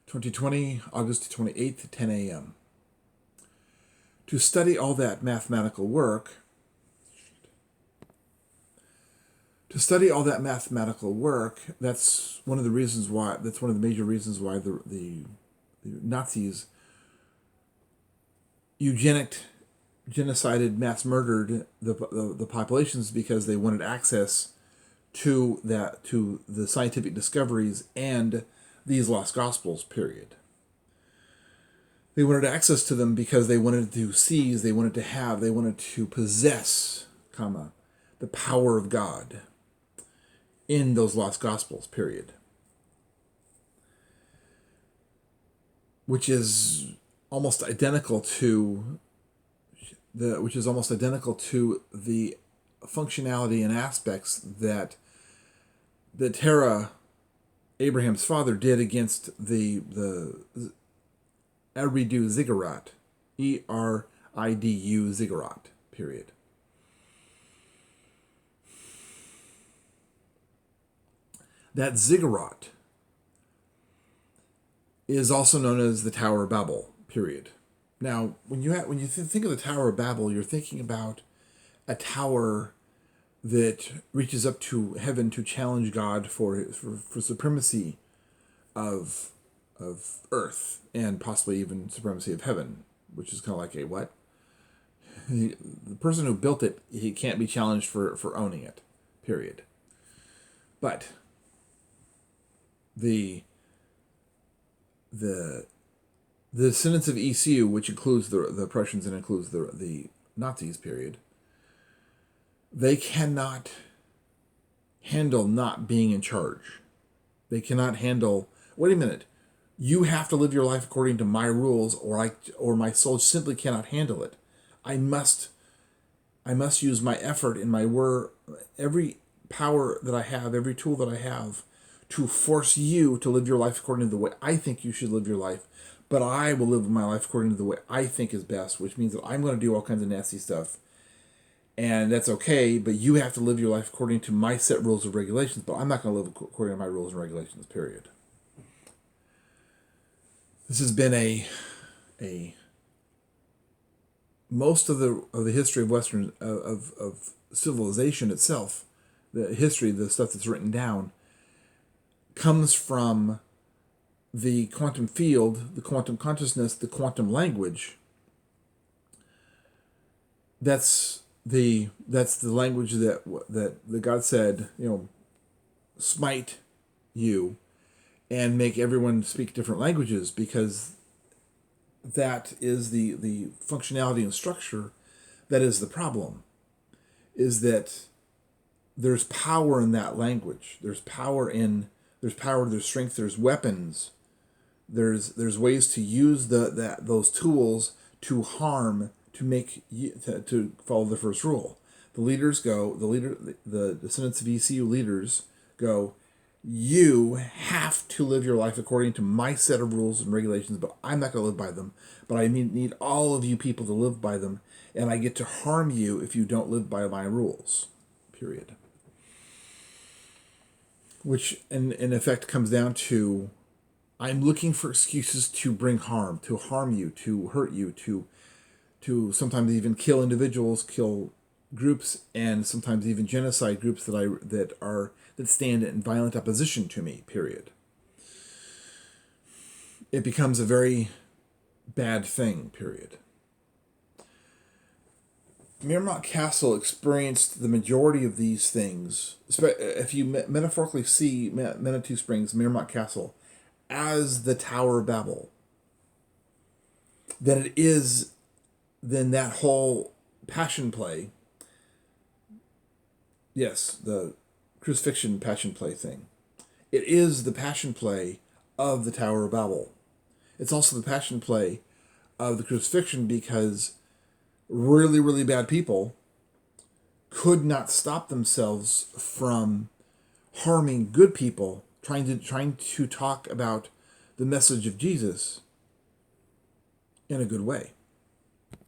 2020, August 28th, 10 a.m. To study all that mathematical work, that's one of the major reasons why the Nazis genocided, mass murdered the populations, because they wanted access to the scientific discoveries and these lost gospels, period. They wanted access to them because they wanted to seize, they wanted to possess, the power of God in those lost gospels, period. Which is almost identical to the functionality and aspects that Terah, Abraham's father, did against the Eridu Ziggurat, Eridu Ziggurat, period. That ziggurat is also known as the Tower of Babel, period. Now, when you think of the Tower of Babel, you're thinking about a tower that reaches up to heaven to challenge God for supremacy of earth, and possibly even supremacy of heaven, which is kind of like a what? The person who built it, he can't be challenged for owning it, period. But the descendants of ECU, which includes the Prussians and includes the Nazis, period, they cannot handle not being in charge. They cannot handle, wait a minute, you have to live your life according to my rules, or my soul simply cannot handle it. I must use my effort and my word, every power that I have, every tool that I have, to force you to live your life according to the way I think you should live your life. But I will live my life according to the way I think is best, which means that I'm going to do all kinds of nasty stuff. And that's okay, but you have to live your life according to my set rules and regulations, but I'm not going to live according to my rules and regulations, period. This has been a most of the history of Western of civilization itself, the history, the stuff that's written down, comes from the quantum field, the quantum consciousness, the quantum language. That's the language that God said, smite you and make everyone speak different languages, because that is the functionality and structure that is the problem, is that there's power in that language. There's strength, there's weapons, there's ways to use those tools to harm, to follow the first rule. The descendants of ECU leaders go, you have to live your life according to my set of rules and regulations, but I'm not going to live by them. But I need all of you people to live by them, and I get to harm you if you don't live by my rules, period. Which, in effect, comes down to, I'm looking for excuses to bring harm, to harm you, to hurt you, to sometimes even kill individuals, kill groups, and sometimes even genocide groups that stand in violent opposition to me, period. It becomes a very bad thing, period. Miramont Castle experienced the majority of these things. If you metaphorically see Manitou Springs, Miramont Castle, as the Tower of Babel, then that whole passion play, yes, the crucifixion passion play thing, it is the passion play of the Tower of Babel. It's also the passion play of the crucifixion, because really, really bad people could not stop themselves from harming good people, trying to talk about the message of Jesus in a good way.